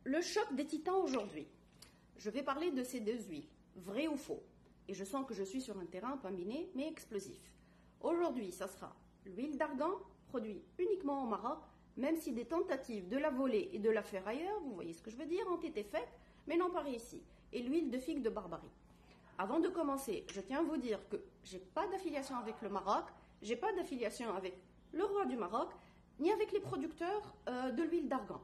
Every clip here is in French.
Le choc des titans aujourd'hui. Je vais parler de ces deux huiles, vrai ou faux. Et je sens que je suis sur un terrain pas miné, mais explosif. Aujourd'hui, ça sera l'huile d'argan, produit uniquement au Maroc, même si des tentatives de la voler et de la faire ailleurs, vous voyez ce que je veux dire, ont été faites, mais non pas réussies. Et l'huile de figue de Barbarie. Avant de commencer, je tiens à vous dire que j'ai pas d'affiliation avec le Maroc, j'ai pas d'affiliation avec le roi du Maroc, ni avec les producteurs de l'huile d'argan.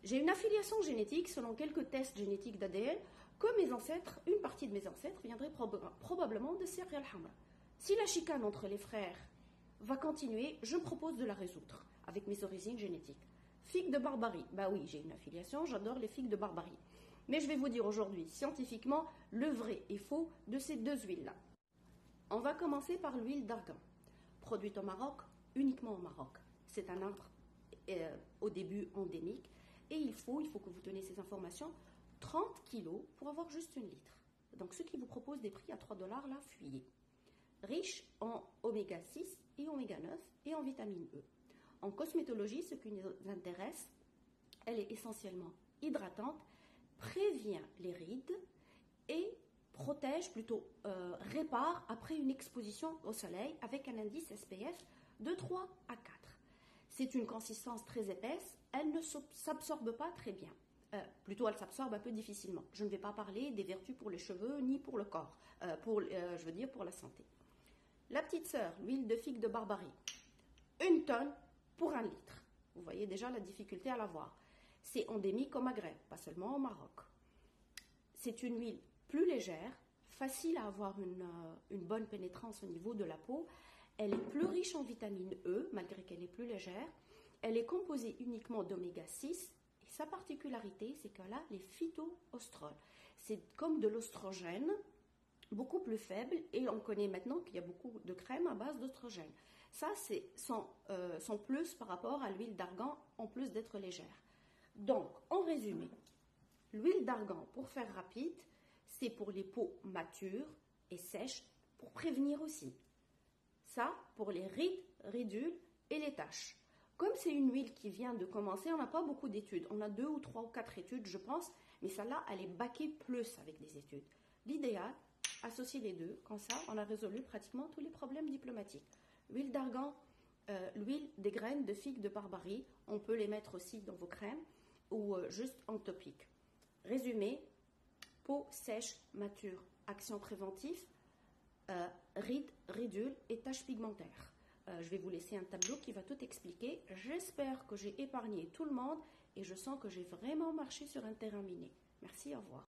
J'ai une affiliation génétique selon quelques tests génétiques d'ADN que mes ancêtres, une partie de mes ancêtres viendrait probablement de Sir al-Hamra. Si la chicane entre les frères va continuer, je me propose de la résoudre avec mes origines génétiques. Figue de Barbarie, bah oui, j'ai une affiliation, j'adore les figues de Barbarie. Mais je vais vous dire aujourd'hui, scientifiquement, le vrai et faux de ces deux huiles-là. On va commencer par l'huile d'argan, produite au Maroc, uniquement au Maroc. C'est un arbre au début endémique et il faut que vous teniez ces informations, 30 kilos pour avoir juste 1 litre. Donc ceux qui vous proposent des prix à 3 $, là, fuyez. Riche en oméga 6 et oméga 9 et en vitamine E. En cosmétologie, ce qui nous intéresse, elle est essentiellement hydratante, prévient les rides et protège, plutôt répare après une exposition au soleil avec un indice SPF de 3 à 4. C'est une consistance très épaisse, elle ne s'absorbe pas très bien. Plutôt, elle s'absorbe un peu difficilement. Je ne vais pas parler des vertus pour les cheveux ni pour le corps, je veux dire pour la santé. La petite sœur, l'huile de figue de Barbarie, 1 tonne pour 1 litre. Vous voyez déjà la difficulté à l'avoir. C'est endémique au Maghreb, pas seulement au Maroc. C'est une huile plus légère, facile à avoir une bonne pénétrance au niveau de la peau. Elle est plus riche en vitamine E, malgré qu'elle est plus légère. Elle est composée uniquement d'oméga 6. Et sa particularité, c'est qu'elle a les phytoestrols. C'est comme de l'ostrogène, beaucoup plus faible. Et on connaît maintenant qu'il y a beaucoup de crèmes à base d'ostrogène. Ça, c'est son plus par rapport à l'huile d'argan, en plus d'être légère. Donc, en résumé, l'huile d'argan, pour faire rapide, c'est pour les peaux matures et sèches, pour prévenir aussi. Ça, pour les rides, ridules et les taches. Comme c'est une huile qui vient de commencer, on n'a pas beaucoup d'études. On a 2 ou 3 ou 4 études, je pense, mais celle-là, elle est baquée plus avec des études. L'idéal, associer les deux, comme ça, on a résolu pratiquement tous les problèmes diplomatiques. L'huile d'argan, l'huile des graines de figue de Barbarie, on peut les mettre aussi dans vos crèmes ou juste en topique. Résumé, peau sèche, mature, action préventive, rides, ridules et taches pigmentaires. Je vais vous laisser un tableau qui va tout expliquer. J'espère que j'ai épargné tout le monde et je sens que j'ai vraiment marché sur un terrain miné. Merci, au revoir.